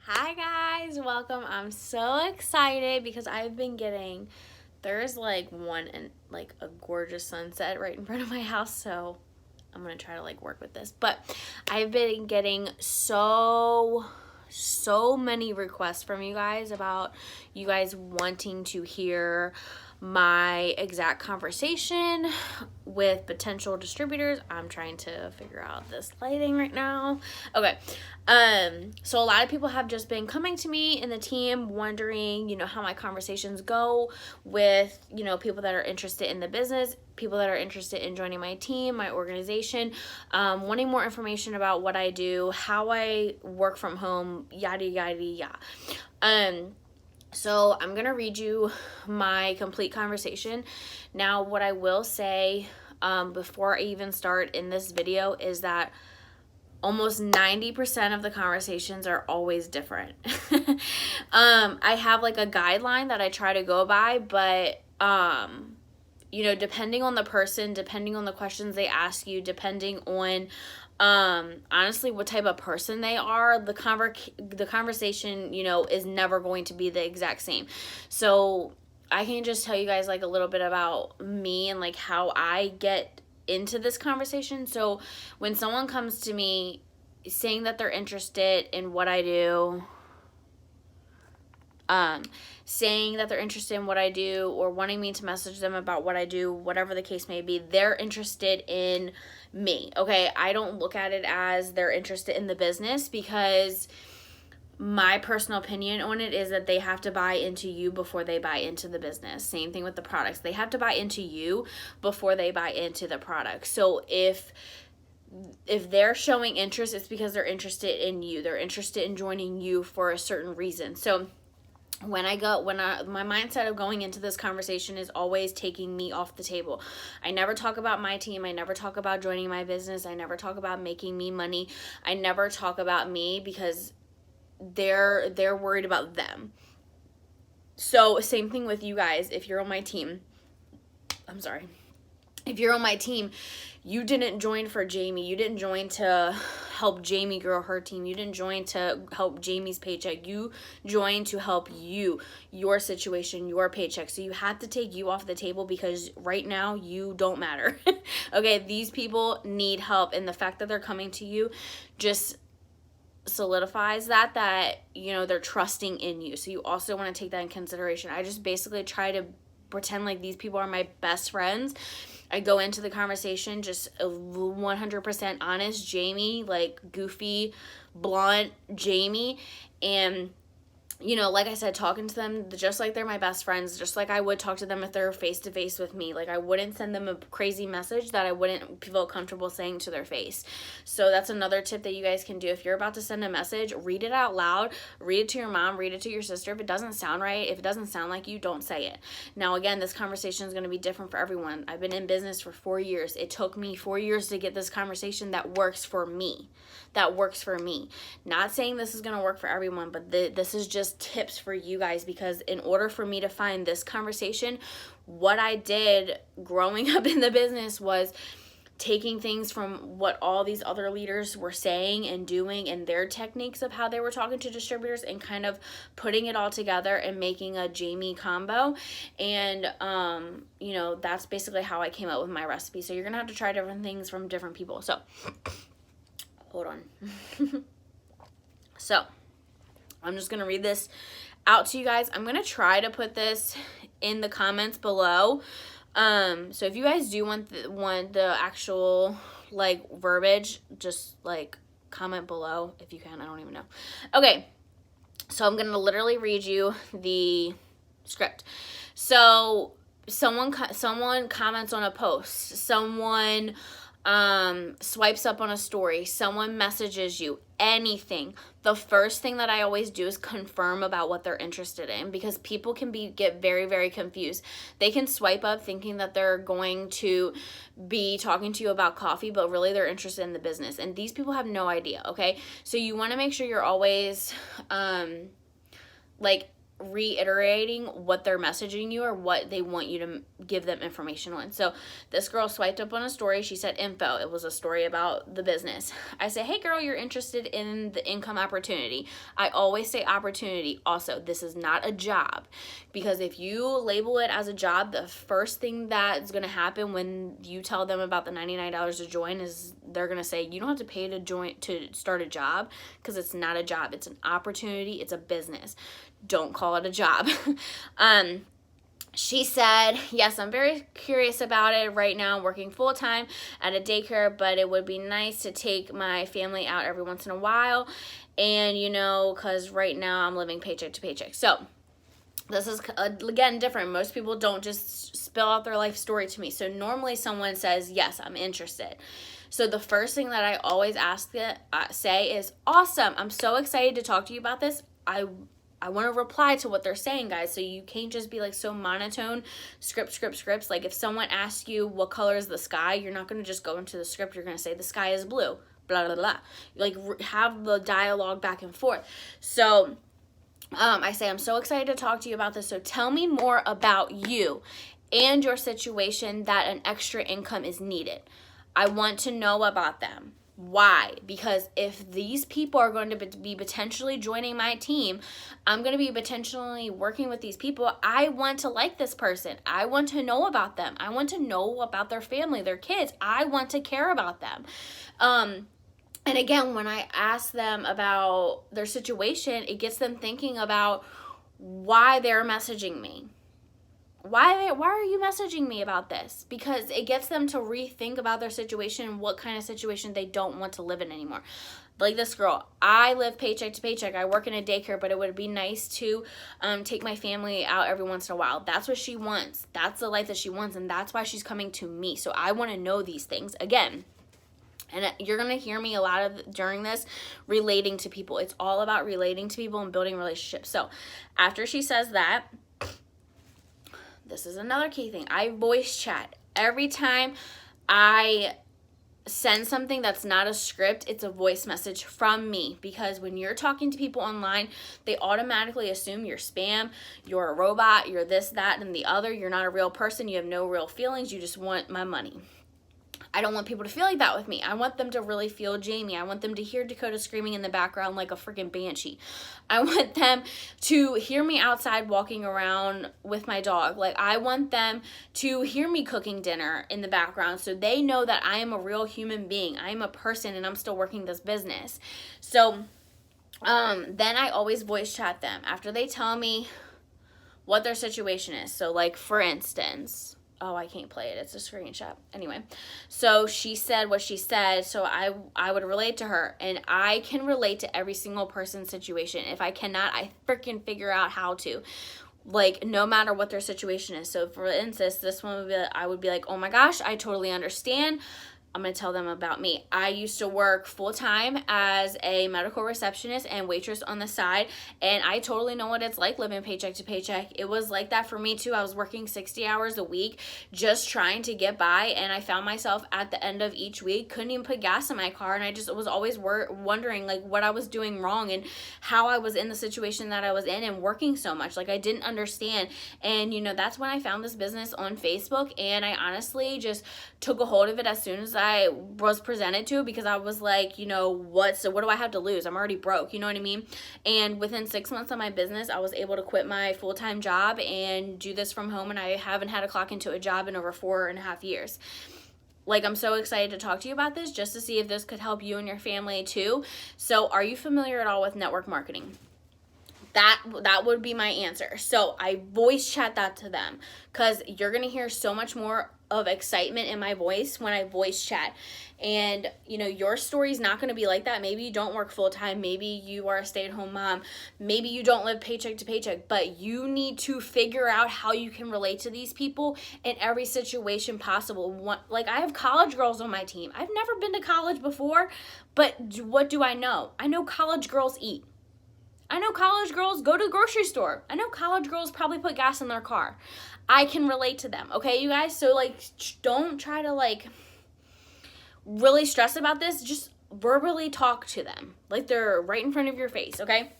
Hi guys, welcome. I'm so excited because there's like one and like a gorgeous sunset right in front of my house, so I'm gonna try to like work with this. But I've been getting so many requests from you guys about you guys wanting to hear my exact conversation with potential distributors. I'm trying to figure out this lighting right now. Okay. So a lot of people have just been coming to me in the team wondering, how my conversations go with, people that are interested in the business, people that are interested in joining my team, my organization, wanting more information about what I do, how I work from home, yada, yada, yada. So I'm going to read you my complete conversation. Now, what I will say before I even start in this video is that almost 90% of the conversations are always different. I have like a guideline that I try to go by, but depending on the person, depending on the questions they ask you, depending on honestly what type of person they are, the conversation, is never going to be the exact same. So I can just tell you guys like a little bit about me and like how I get into this conversation. So when someone comes to me saying that they're interested in what I do, saying that they're interested in what I do or wanting me to message them about what I do, whatever the case may be, they're interested in me, okay? I don't look at it as they're interested in the business, because my personal opinion on it is that they have to buy into you before they buy into the business. Same thing with the products. They have to buy into you before they buy into the product. So if they're showing interest, it's because they're interested in you. They're interested in joining you for a certain reason. So my mindset of going into this conversation is always taking me off the table. I never talk about my team. I never talk about joining my business. I never talk about making me money. I never talk about me, because they're worried about them. So same thing with you guys. If you're on my team, if you're on my team, you didn't join for Jamie. You didn't join to help Jamie grow her team. You didn't join to help Jamie's paycheck. You joined to help you, your situation, your paycheck. So you have to take you off the table, because right now you don't matter. Okay, these people need help, and the fact that they're coming to you just solidifies that they're trusting in you. So you also want to take that in consideration. I just basically try to pretend like these people are my best friends. I go into the conversation just 100% honest, Jamie, like goofy, blunt Jamie, and like I said, talking to them just like they're my best friends, just like I would talk to them if they're face-to-face with me. Like I wouldn't send them a crazy message that I wouldn't feel comfortable saying to their face. So that's another tip that you guys can do. If you're about to send a message, read it out loud, read it to your mom, read it to your sister. If it doesn't sound right, if it doesn't sound like you, don't say it. Now, again, this conversation is going to be different for everyone. I've been in business for 4 years. It took me 4 years to get this conversation that works for me. Not saying this is going to work for everyone, but this is just tips for you guys, because in order for me to find this conversation, what I did growing up in the business was taking things from what all these other leaders were saying and doing and their techniques of how they were talking to distributors, and kind of putting it all together and making a Jamie combo. And that's basically how I came up with my recipe. So you're gonna have to try different things from different people. So hold on. So I'm just going to read this out to you guys. I'm going to try to put this in the comments below. So if you guys do want the actual like verbiage, just like comment below if you can. I don't even know. Okay. So I'm going to literally read you the script. So someone comments on a post. Someone swipes up on a story, someone messages you, anything. The first thing that I always do is confirm about what they're interested in, because people can get very, very confused. They can swipe up thinking that they're going to be talking to you about coffee, but really they're interested in the business. And these people have no idea, okay? So you want to make sure you're always reiterating what they're messaging you or what they want you to give them information on. So this girl swiped up on a story. She said info. It was a story about the business. I said, hey girl, you're interested in the income opportunity. I always say opportunity. Also, this is not a job, because if you label it as a job, the first thing that's going to happen when you tell them about the $99 to join is they're going to say, you don't have to pay to join to start a job, because it's not a job. It's an opportunity. It's a business. Don't call it a job. She said, yes, I'm very curious about it. Right now I'm working full-time at a daycare, but it would be nice to take my family out every once in a while. And, you know, because right now I'm living paycheck to paycheck. So this is, again, different. Most people don't just spill out their life story to me. So normally someone says, yes, I'm interested. So the first thing that I always say is, awesome, I'm so excited to talk to you about this. I want to reply to what they're saying, guys. So you can't just be like so monotone, scripts. Like if someone asks you what color is the sky, you're not going to just go into the script. You're going to say the sky is blue, blah, blah, blah. Like have the dialogue back and forth. So I say, I'm so excited to talk to you about this. So tell me more about you and your situation that an extra income is needed. I want to know about them. Why? Because if these people are going to be potentially joining my team, I'm going to be potentially working with these people. I want to like this person. I want to know about them. I want to know about their family, their kids. I want to care about them. And again, when I ask them about their situation, it gets them thinking about why they're messaging me. Why are you messaging me about this? Because it gets them to rethink about their situation and what kind of situation they don't want to live in anymore. Like this girl, I live paycheck to paycheck. I work in a daycare, but it would be nice to take my family out every once in a while. That's what she wants. That's the life that she wants, and that's why she's coming to me. So I want to know these things. Again, and you're going to hear me a lot of during this relating to people. It's all about relating to people and building relationships. So after she says that, this is another key thing. I voice chat. Every time I send something that's not a script, it's a voice message from me. Because when you're talking to people online, they automatically assume you're spam, you're a robot, you're this, that, and the other. You're not a real person. You have no real feelings. You just want my money. I don't want people to feel like that with me. I want them to really feel Jamie. I want them to hear Dakota screaming in the background like a freaking banshee. I want them to hear me outside walking around with my dog. Like I want them to hear me cooking dinner in the background so they know that I am a real human being. I am a person and I'm still working this business. So then I always voice chat them after they tell me what their situation is. So like for instance, oh, I can't play it. It's a screenshot. Anyway, so she said what she said, so I would relate to her. And I can relate to every single person's situation. If I cannot, I freaking figure out how to. Like, no matter what their situation is. So, for instance, this one would be, I would be like, oh my gosh, I totally understand. I'm going to tell them about me. I used to work full-time as a medical receptionist and waitress on the side, and I totally know what it's like living paycheck to paycheck. It was like that for me too. I was working 60 hours a week just trying to get by, and I found myself at the end of each week couldn't even put gas in my car, and I just was always wondering like what I was doing wrong and how I was in the situation that I was in and working so much. Like I didn't understand, and you know, that's when I found this business on Facebook, and I honestly just took a hold of it as soon as I was presented to, because I was like, you know, what do I have to lose? I'm already broke, you know what I mean? And within 6 months of my business, I was able to quit my full-time job and do this from home, and I haven't had to clock into a job in over 4.5 years. Like, I'm so excited to talk to you about this just to see if this could help you and your family too. So are you familiar at all with network marketing? That would be my answer. So I voice chat that to them, because you're going to hear so much more of excitement in my voice when I voice chat. And, you know, your story's not going to be like that. Maybe you don't work full time. Maybe you are a stay-at-home mom. Maybe you don't live paycheck to paycheck. But you need to figure out how you can relate to these people in every situation possible. Like, I have college girls on my team. I've never been to college before, but what do I know? I know college girls eat. I know college girls go to the grocery store. I know college girls probably put gas in their car. I can relate to them, okay, you guys? So, like, don't try to, like, really stress about this. Just verbally talk to them like they're right in front of your face, okay?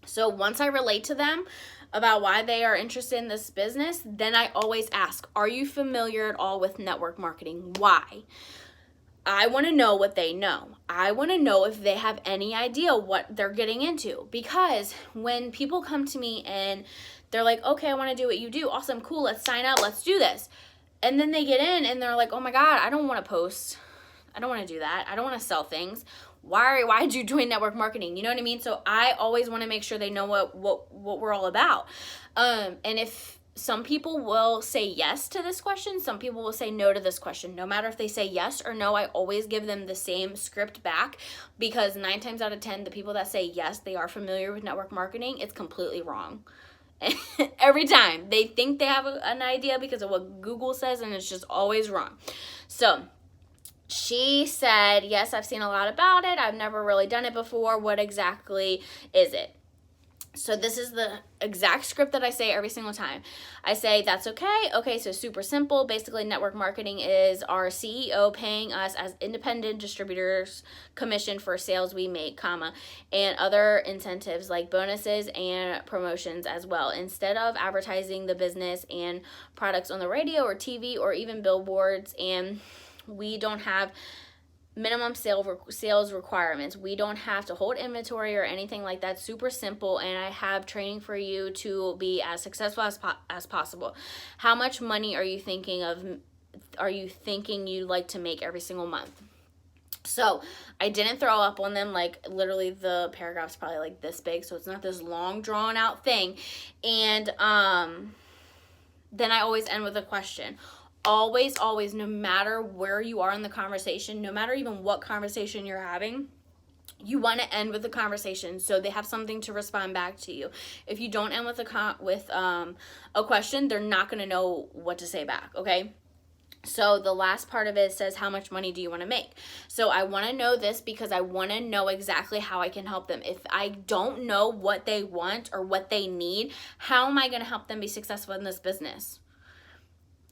So once I relate to them about why they are interested in this business, then I always ask, are you familiar at all with network marketing? Why? I want to know what they know. I want to know if they have any idea what they're getting into. Because when people come to me and they're like, okay, I want to do what you do. Awesome, cool, let's sign up, let's do this. And then they get in and they're like, oh my God, I don't want to post. I don't want to do that. I don't want to sell things. Why did you join network marketing? You know what I mean? So I always want to make sure they know what we're all about. And if some people will say yes to this question, some people will say no to this question. No matter if they say yes or no, I always give them the same script back, because 9 times out of 10, the people that say yes, they are familiar with network marketing, it's completely wrong. Every time. They think they have an idea because of what Google says, and it's just always wrong. So she said, yes, I've seen a lot about it. I've never really done it before. What exactly is it? So this is the exact script that I say every single time. I say, that's okay. Okay, so super simple. Basically, network marketing is our CEO paying us as independent distributors commission for sales we make, comma, and other incentives like bonuses and promotions as well. Instead of advertising the business and products on the radio or TV or even billboards, and we don't have minimum sales requirements. We don't have to hold inventory or anything like that. Super simple. And I have training for you to be as successful as possible. How much money are you thinking you'd like to make every single month? So I didn't throw up on them. Like, literally the paragraph's probably like this big, so it's not this long drawn out thing. And then I always end with a question. Always, no matter where you are in the conversation, no matter even what conversation you're having, you want to end with the conversation so they have something to respond back to you. If you don't end with a question, they're not going to know what to say back, okay? So the last part of it says, how much money do you want to make? So I want to know this because I want to know exactly how I can help them. If I don't know what they want or what they need, how am I going to help them be successful in this business?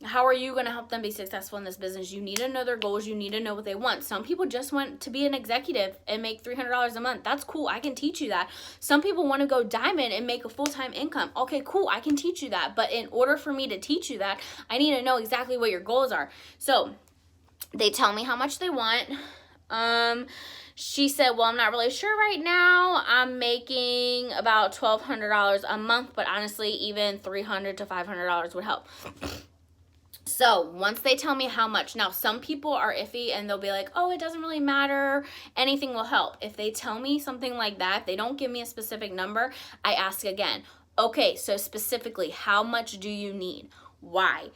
How are you going to help them be successful in this business? You need to know their goals. You need to know what they want. Some people just want to be an executive and make $300 a month. That's cool. I can teach you that. Some people want to go diamond and make a full-time income. Okay, cool. I can teach you that. But in order for me to teach you that, I need to know exactly what your goals are. So they tell me how much they want. She said, well, I'm not really sure right now. I'm making about $1,200 a month, but honestly, even $300 to $500 would help. So once they tell me how much, now some people are iffy and they'll be like, oh, it doesn't really matter, anything will help. If they tell me something like that, if they don't give me a specific number, I ask again, okay, so specifically, how much do you need? Why?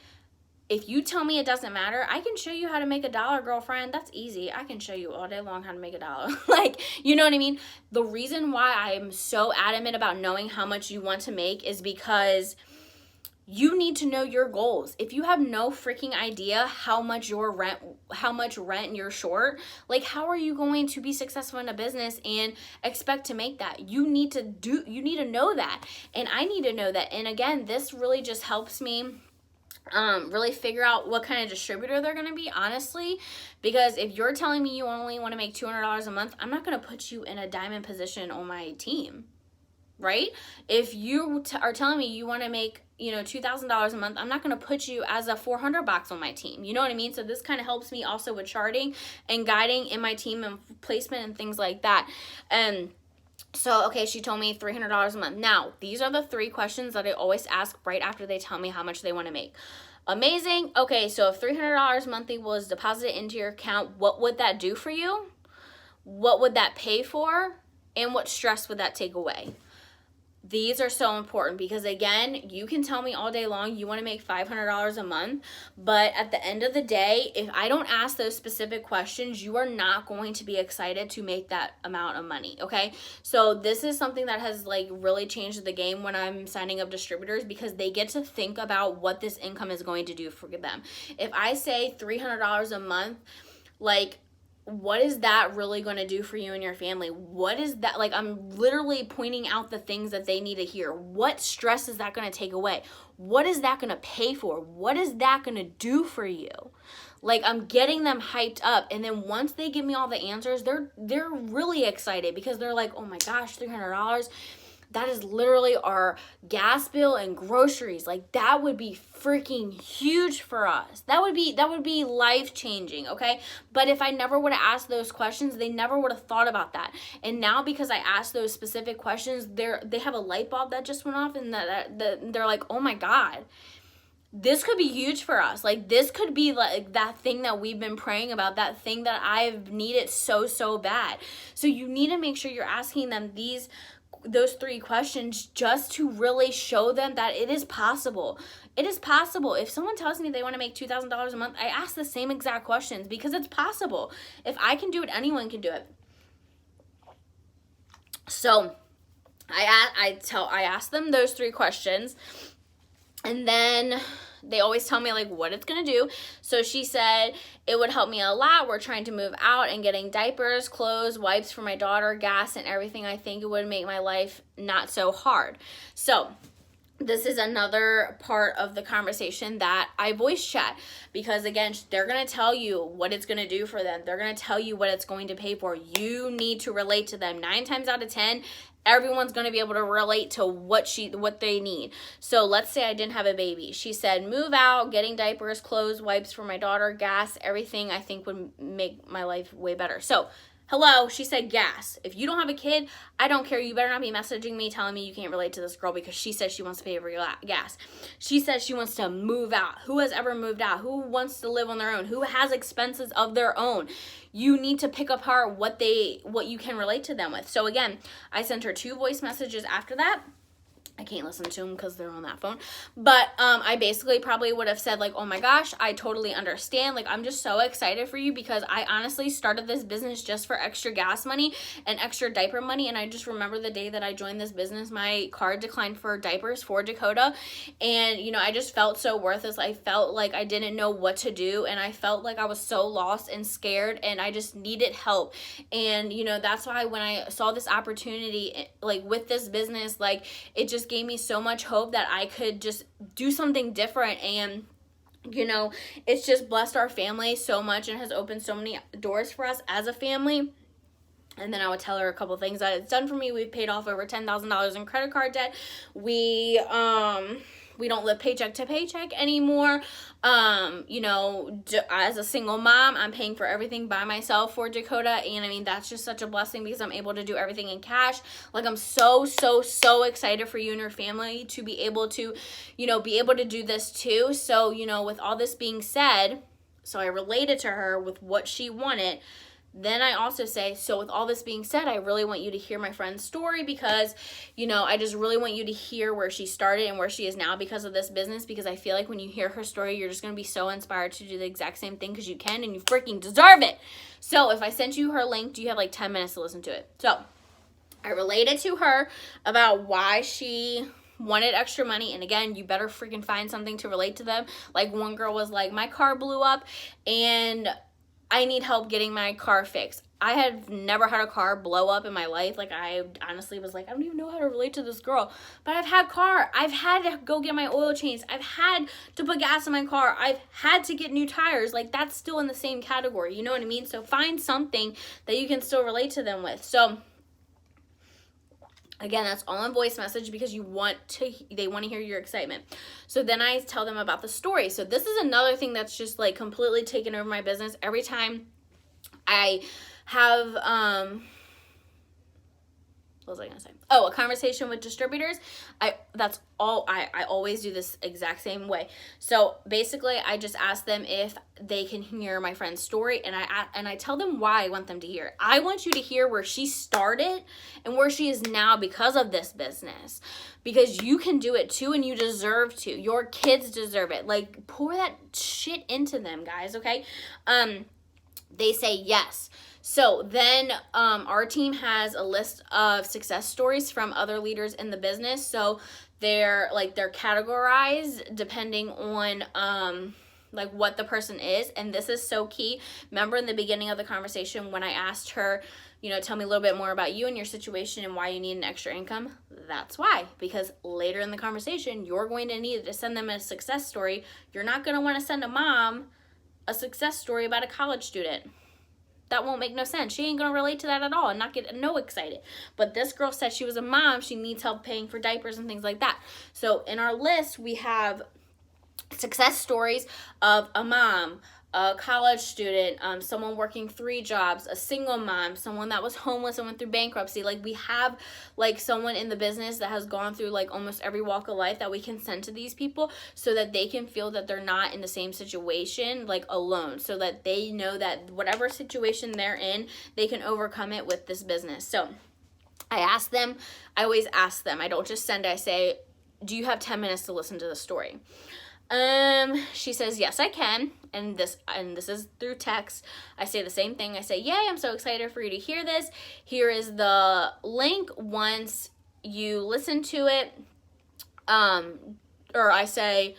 If you tell me it doesn't matter, I can show you how to make $1, girlfriend. That's easy. I can show you all day long how to make $1. Like, you know what I mean? The reason why I'm so adamant about knowing how much you want to make is because you need to know your goals. If you have no freaking idea how much rent you're short, like, how are you going to be successful in a business and expect to make that? You need to know that. And I need to know that. And again, this really just helps me really figure out what kind of distributor they're going to be, honestly, because if you're telling me you only want to make $200 a month, I'm not going to put you in a diamond position on my team. Right? If you are telling me you want to make, $2,000 a month, I'm not going to put you as a 400 box on my team. You know what I mean? So this kind of helps me also with charting and guiding in my team and placement and things like that. So, okay, she told me $300 a month. Now, these are the 3 questions that I always ask right after they tell me how much they want to make. Amazing. Okay, so if $300 monthly was deposited into your account, what would that do for you? What would that pay for? And what stress would that take away? These are so important because, again, you can tell me all day long you want to make $500 a month, but at the end of the day, if I don't ask those specific questions, you are not going to be excited to make that amount of money, okay? So this is something that has, like, really changed the game when I'm signing up distributors, because they get to think about what this income is going to do for them. If I say $300 a month, like, what is that really going to do for you and your family? What is that? Like, I'm literally pointing out the things that they need to hear. What stress is that going to take away? What is that going to pay for? What is that going to do for you? Like, I'm getting them hyped up. And then once they give me all the answers, they're really excited because they're like, oh my gosh, $300. that is literally our gas bill and groceries. Like, that would be freaking huge for us. That would be life-changing, okay? But if I never would have asked those questions, they never would have thought about that. And now, because I asked those specific questions, they have a light bulb that just went off, and they're like, oh my God, this could be huge for us. Like, this could be like that thing that we've been praying about, that thing that I've needed so bad. So you need to make sure you're asking them those 3 questions just to really show them that it is possible. It is possible. If someone tells me they want to make $2,000 a month, I ask the same exact questions because it's possible. If I can do it, anyone can do it. So I ask them those 3 questions, and then they always tell me like what it's gonna do. So she said it would help me a lot. We're trying to move out and getting diapers, clothes, wipes for my daughter, gas, and everything. I think it would make my life not so hard. So this is another part of the conversation that I voice chat, because again, they're going to tell you what it's going to do for them. They're going to tell you what it's going to pay for. You need to relate to them. 9 times out of 10, everyone's going to be able to relate to what they need. So let's say I didn't have a baby. She said, move out, getting diapers, clothes, wipes for my daughter, gas, everything I think would make my life way better. So hello, she said gas. If you don't have a kid, I don't care. You better not be messaging me telling me you can't relate to this girl because she says she wants to pay for your gas. She says she wants to move out. Who has ever moved out? Who wants to live on their own? Who has expenses of their own? You need to pick apart what you can relate to them with. So again, I sent her 2 voice messages after that. I can't listen to them because they're on that phone. But I basically probably would have said like, oh my gosh, I totally understand. Like, I'm just so excited for you because I honestly started this business just for extra gas money and extra diaper money. And I just remember the day that I joined this business, my card declined for diapers for Dakota. And, you know, I just felt so worthless. I felt like I didn't know what to do. And I felt like I was so lost and scared and I just needed help. And, you know, that's why when I saw this opportunity, like with this business, like it just gave me so much hope that I could just do something different. And you know, it's just blessed our family so much and has opened so many doors for us as a family. And then I would tell her a couple things that it's done for me. We've paid off over $10,000 in credit card debt. We don't live paycheck to paycheck anymore. You know, as a single mom, I'm paying for everything by myself for Dakota. And I mean, that's just such a blessing because I'm able to do everything in cash. Like, I'm so excited for you and your family to be able to, you know, do this too. So, you know, with all this being said, so I related to her with what she wanted. Then I also say, so with all this being said, I really want you to hear my friend's story because, you know, I just really want you to hear where she started and where she is now because of this business, because I feel like when you hear her story, you're just going to be so inspired to do the exact same thing because you can and you freaking deserve it. So if I sent you her link, you have like 10 minutes to listen to it. So I related to her about why she wanted extra money. And again, you better freaking find something to relate to them. Like, one girl was like, my car blew up and I need help getting my car fixed. I have never had a car blow up in my life. Like, I honestly was like, I don't even know how to relate to this girl. But I've had to go get my oil changed. I've had to put gas in my car. I've had to get new tires. Like, that's still in the same category. You know what I mean? So find something that you can still relate to them with. So again, that's all in voice message because they want to hear your excitement. So then I tell them about the story. So this is another thing that's just like completely taken over my business. Every time I have, what was I gonna say? Oh, a conversation with distributors. I always do this exact same way. So basically, I just ask them if they can hear my friend's story, and I tell them why I want them to hear it. I want you to hear where she started and where she is now because of this business, because you can do it too, and you deserve to. Your kids deserve it. Like, pour that shit into them, guys. Okay. They say yes. So then our team has a list of success stories from other leaders in the business. So they're categorized depending on like what the person is. And this is so key. Remember in the beginning of the conversation when I asked her, you know, tell me a little bit more about you and your situation and why you need an extra income? That's why. Because later in the conversation, you're going to need to send them a success story. You're not going to want to send a mom a success story about a college student. that won't make no sense. She ain't gonna relate to that at all and not get no excited. But this girl said she was a mom. She needs help paying for diapers and things like that. So in our list, we have success stories of a mom, a college student, someone working 3 jobs, a single mom, someone that was homeless and went through bankruptcy. Like, we have like someone in the business that has gone through like almost every walk of life that we can send to these people so that they can feel that they're not in the same situation like alone, so that they know that whatever situation they're in, they can overcome it with this business. So I always ask them, I don't just send it, I say, do you have 10 minutes to listen to the story? She says, yes, I can. And this is through text. I say the same thing. I say, yay, I'm so excited for you to hear this. Here is the link. Once you listen to it, or I say,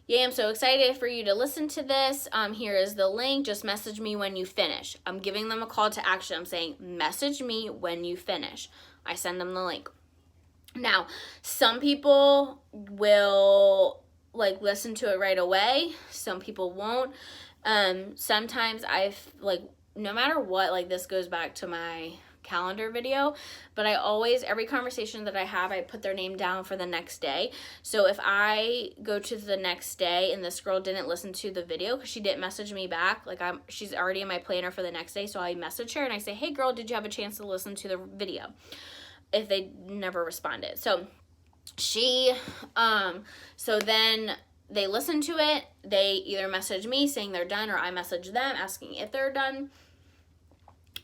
yay, I'm so excited for you to listen to this. Here is the link. Just message me when you finish. I'm giving them a call to action. I'm saying, message me when you finish. I send them the link. Now, some people will like listen to it right away. Some people won't. Sometimes no matter what, like this goes back to my calendar video, but I always, every conversation that I have, I put their name down for the next day. So if I go to the next day and this girl didn't listen to the video because she didn't message me back, like she's already in my planner for the next day. So I message her and I say, hey girl, did you have a chance to listen to the video? If they never responded. So so then they listen to it. They either message me saying they're done, or I message them asking if they're done.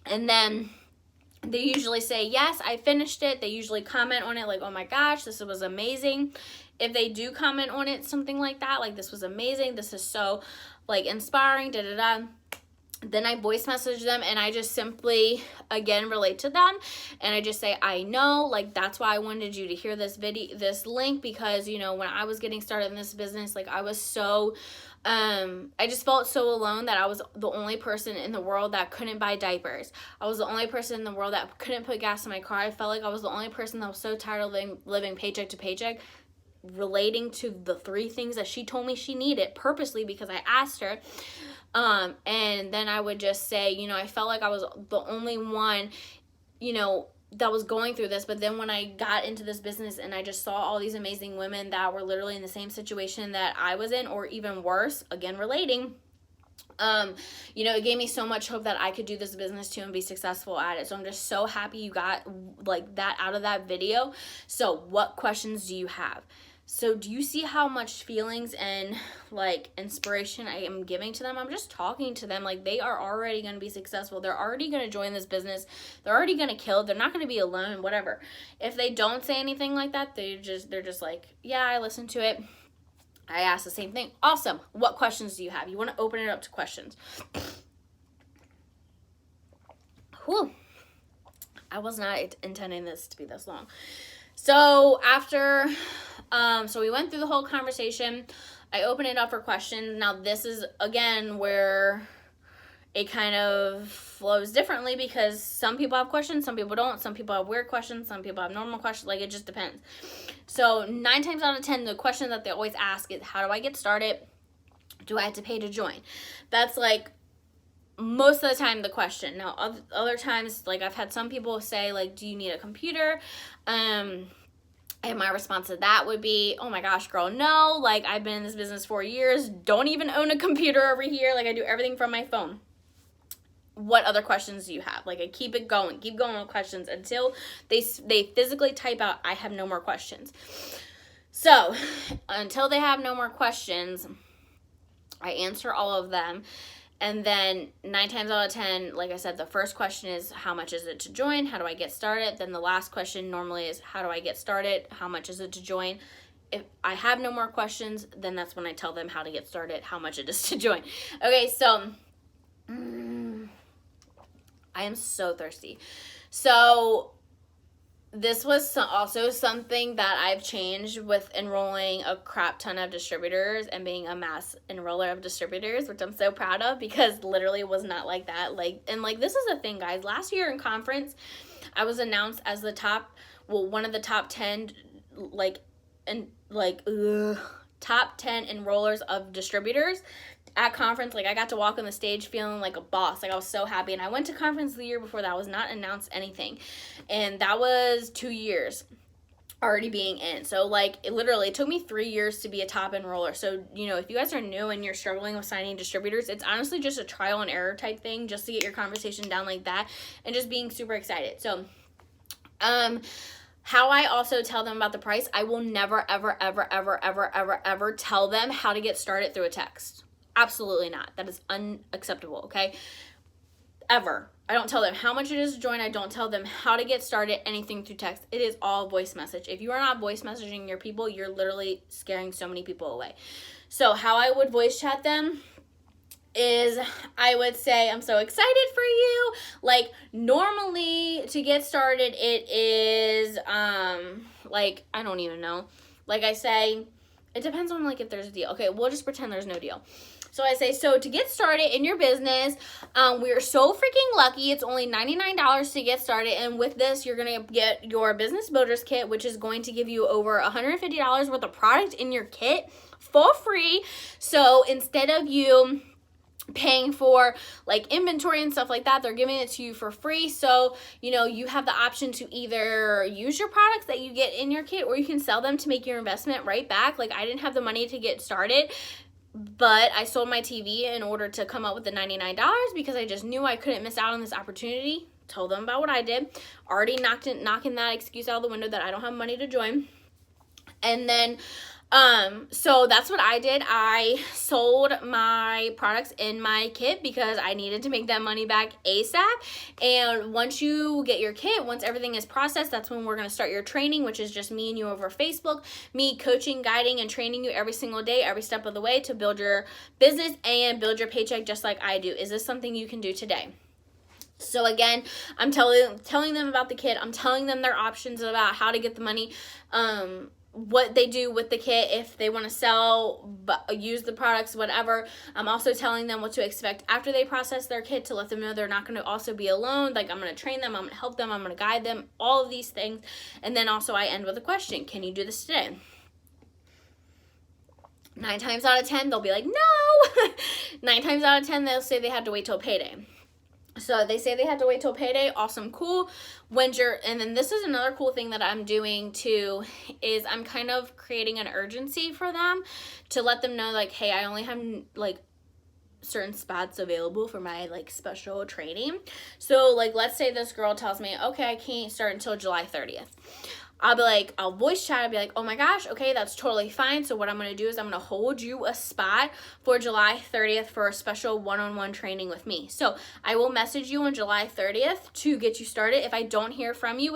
And then they usually say, yes, I finished it. They usually comment on it like, oh my gosh, this was amazing. If they do comment on it, something like that, like this was amazing, this is so like inspiring, then I voice message them and I just simply, again, relate to them. And I just say, I know, like, that's why I wanted you to hear this link, because, you know, when I was getting started in this business, like, I was so, I just felt so alone that I was the only person in the world that couldn't buy diapers. I was the only person in the world that couldn't put gas in my car. I felt like I was the only person that was so tired of living paycheck to paycheck, relating to the 3 things that she told me she needed purposely because I asked her. And then I would just say, you know, I felt like I was the only one, you know, that was going through this. But then when I got into this business and I just saw all these amazing women that were literally in the same situation that I was in, or even worse, again, relating, you know, it gave me so much hope that I could do this business too and be successful at it. So I'm just so happy you got like that out of that video. So what questions do you have? So do you see how much feelings and like inspiration I am giving to them? I'm just talking to them like they are already going to be successful. They're already going to join this business. They're already going to kill. They're not going to be alone, whatever. If they don't say anything like that, they're just like, yeah, I listened to it. I asked the same thing. Awesome. What questions do you have? You want to open it up to questions. Whew. I was not intending this to be this long. So after, so we went through the whole conversation. I opened it up for questions. Now this is, again, where it kind of flows differently because some people have questions, some people don't. Some people have weird questions, some people have normal questions. Like, it just depends. So 9 times out of 10, the question that they always ask is, how do I get started? Do I have to pay to join? That's like most of the time the question. Now other times, like I've had some people say like, do you need a computer? And my response to that would be, oh my gosh, girl, no. Like, I've been in this business 4 years, don't even own a computer over here. Like, I do everything from my phone. What other questions do you have? Like, I keep going with questions until they physically type out, I have no more questions. So until they have no more questions, I answer all of them. And then 9 times out of 10, like I said, the first question is, how much is it to join? How do I get started? Then the last question normally is, how do I get started? How much is it to join? If I have no more questions, then that's when I tell them how to get started, how much it is to join. Okay, so I am so thirsty. So this was also something that I've changed with enrolling a crap ton of distributors and being a mass enroller of distributors, which I'm so proud of, because literally it was not like that. This is the thing, guys. Last year in conference, I was announced as one of the top 10, top 10 enrollers of distributors at conference, like I got to walk on the stage feeling like a boss. Like I was so happy. And I went to conference the year before that. I was not announced anything. And that was 2 years already being in. So like it took me 3 years to be a top enroller. So, you know, if you guys are new and you're struggling with signing distributors, it's honestly just a trial and error type thing just to get your conversation down like that and just being super excited. So, how I also tell them about the price, I will never, ever, ever, ever, ever, ever, ever tell them how to get started through a text. Absolutely not. That is unacceptable, okay? Ever. I don't tell them how much it is to join. I don't tell them how to get started, anything through text. It is all voice message. If you are not voice messaging your people, you're literally scaring so many people away. So how I would voice chat them is I would say, I'm so excited for you. Like normally to get started, it is, like, I don't even know. Like I say, it depends on like if there's a deal. Okay, we'll just pretend there's no deal. So I say, so to get started in your business, we are so freaking lucky. It's only $99 to get started. And with this, you're going to get your business builders kit, which is going to give you over $150 worth of product in your kit for free. So instead of you paying for like inventory and stuff like that, they're giving it to you for free. So, you know, you have the option to either use your products that you get in your kit, or you can sell them to make your investment right back. Like I didn't have the money to get started, but I sold my TV in order to come up with the $99 because I just knew I couldn't miss out on this opportunity. Told them about what I did. Already knocking that excuse out of the window that I don't have money to join. And then so that's what I did. I sold my products in my kit because I needed to make that money back ASAP. And once you get your kit, once everything is processed, that's when we're going to start your training, which is just me and you over Facebook, me coaching, guiding, and training you every single day, every step of the way to build your business and build your paycheck just like I do. Is this something you can do today? So again, I'm telling them about the kit. I'm telling them their options about how to get the money, what they do with the kit, if they want to sell, use the products, whatever. I'm also telling them what to expect after they process their kit to let them know they're not going to also be alone. Like I'm going to train them, I'm going to help them, I'm going to guide them, all of these things. And then also I end with a question. Can you do this today? 9 times out of 10, they'll be like, no. 9 times out of 10, they'll say they had to wait till payday. So they say they had to wait till payday. Awesome, cool. And then this is another cool thing that I'm doing too, is I'm kind of creating an urgency for them to let them know like, hey, I only have like certain spots available for my like special training. So like, let's say this girl tells me, okay, I can't start until July 30th. I'll be like, I'll voice chat. I'll be like, oh my gosh, okay, that's totally fine. So what I'm going to do is I'm going to hold you a spot for July 30th for a special one-on-one training with me. So I will message you on July 30th to get you started. If I don't hear from you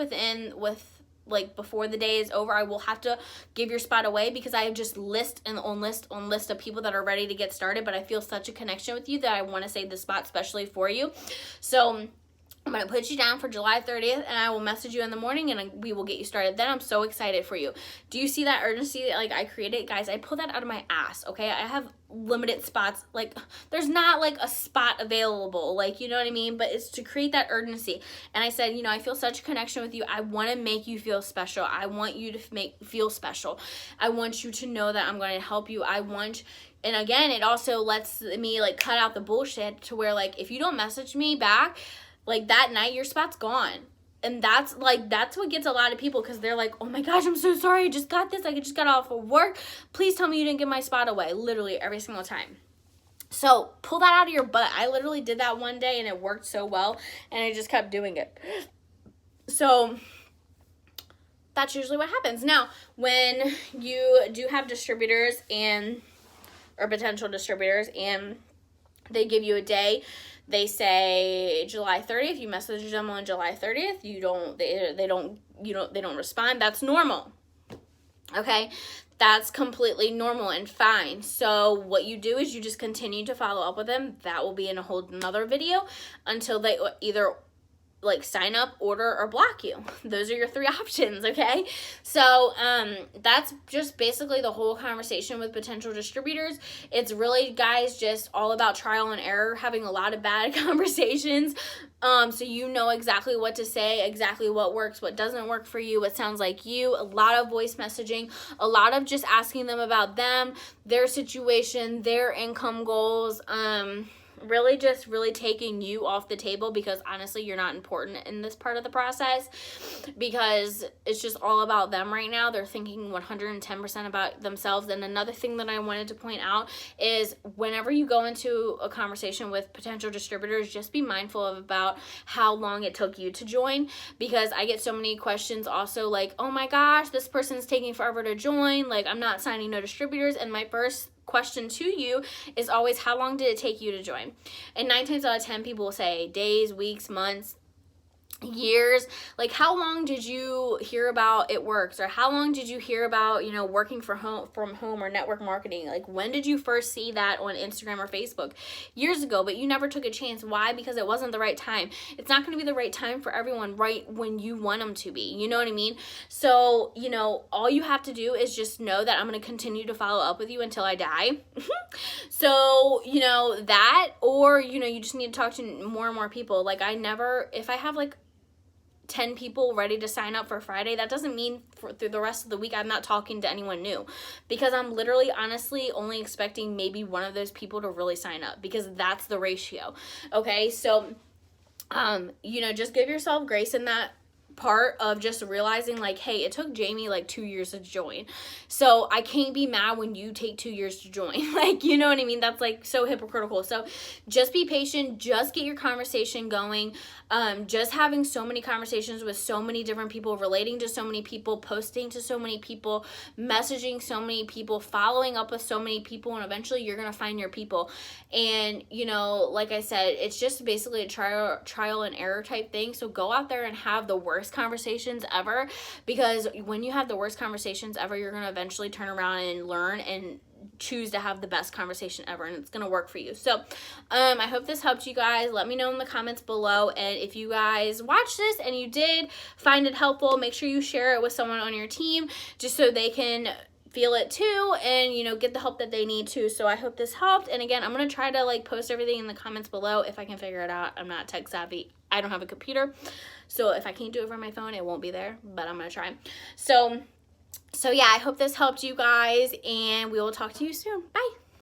before the day is over, I will have to give your spot away because I have just list of people that are ready to get started. But I feel such a connection with you that I want to save the spot especially for you. So I'm going to put you down for July 30th, and I will message you in the morning, and we will get you started. Then I'm so excited for you. Do you see that urgency that, like, I created? Guys, I pulled that out of my ass, okay? I have limited spots. Like, there's not, like, a spot available. Like, you know what I mean? But it's to create that urgency. And I said, you know, I feel such a connection with you. I want to make you feel special. I want you to feel special. I want you to know that I'm going to help you. And again, it also lets me, like, cut out the bullshit to where, like, if you don't message me back, like that night, your spot's gone. And that's what gets a lot of people, because they're like, oh my gosh, I'm so sorry. I just got this. I just got off of work. Please tell me you didn't give my spot away. Literally every single time. So pull that out of your butt. I literally did that one day and it worked so well, and I just kept doing it. So that's usually what happens. Now, when you do have distributors or potential distributors, and they give you a day, they say July 30th, you message them on July 30th, they don't respond, that's normal. Okay? That's completely normal and fine. So what you do is you just continue to follow up with them. That will be in a whole another video until they either like sign up, order, or block you. Those are your 3 options, okay? So that's just basically the whole conversation with potential distributors. It's really, guys, just all about trial and error, having a lot of bad conversations, so you know exactly what to say, exactly what works, what doesn't work for you, what sounds like you. A lot of voice messaging, a lot of just asking them about them, their situation, their income goals, really just really taking you off the table, because honestly you're not important in this part of the process, because it's just all about them right now. They're thinking 110% about themselves. And another thing that I wanted to point out is, whenever you go into a conversation with potential distributors, just be mindful of about how long it took you to join, because I get so many questions also like, oh my gosh, this person's taking forever to join, like I'm not signing no distributors. And my first question to you is always, how long did it take you to join? And 9 times out of 10 people will say days, weeks, months, years. Like, how long did you hear about It Works? Or how long did you hear about, you know, working from home or network marketing? Like, when did you first see that on Instagram or Facebook? Years ago, but you never took a chance. Why? Because it wasn't the right time. It's not going to be the right time for everyone right when you want them to be. You know what I mean? So, you know, all you have to do is just know that I'm going to continue to follow up with you until I die. So, you know, that, or, you know, you just need to talk to more and more people. Like, if I have like 10 people ready to sign up for Friday, that doesn't mean through the rest of the week I'm not talking to anyone new, because I'm literally honestly only expecting maybe one of those people to really sign up, because that's the ratio. Okay, so you know, just give yourself grace in that part of just realizing like, hey, it took Jamie like 2 years to join, so I can't be mad when you take 2 years to join. Like, you know what I mean? That's like so hypocritical. So just be patient, just get your conversation going. Just having so many conversations with so many different people, relating to so many people, posting to so many people, messaging so many people, following up with so many people, and eventually you're gonna find your people. And, you know, like I said, it's just basically a trial and error type thing. So go out there and have the worst conversations ever, because when you have the worst conversations ever, you're gonna eventually turn around and learn and choose to have the best conversation ever, and it's gonna work for you. So I hope this helped you guys. Let me know in the comments below, and if you guys watched this and you did find it helpful, make sure you share it with someone on your team, just so they can feel it too, and, you know, get the help that they need too. So I hope this helped. And again, I'm gonna try to like post everything in the comments below if I can figure it out. I'm not tech savvy, I don't have a computer, so if I can't do it from my phone, it won't be there, but I'm gonna try. So yeah, I hope this helped you guys, and we will talk to you soon. Bye.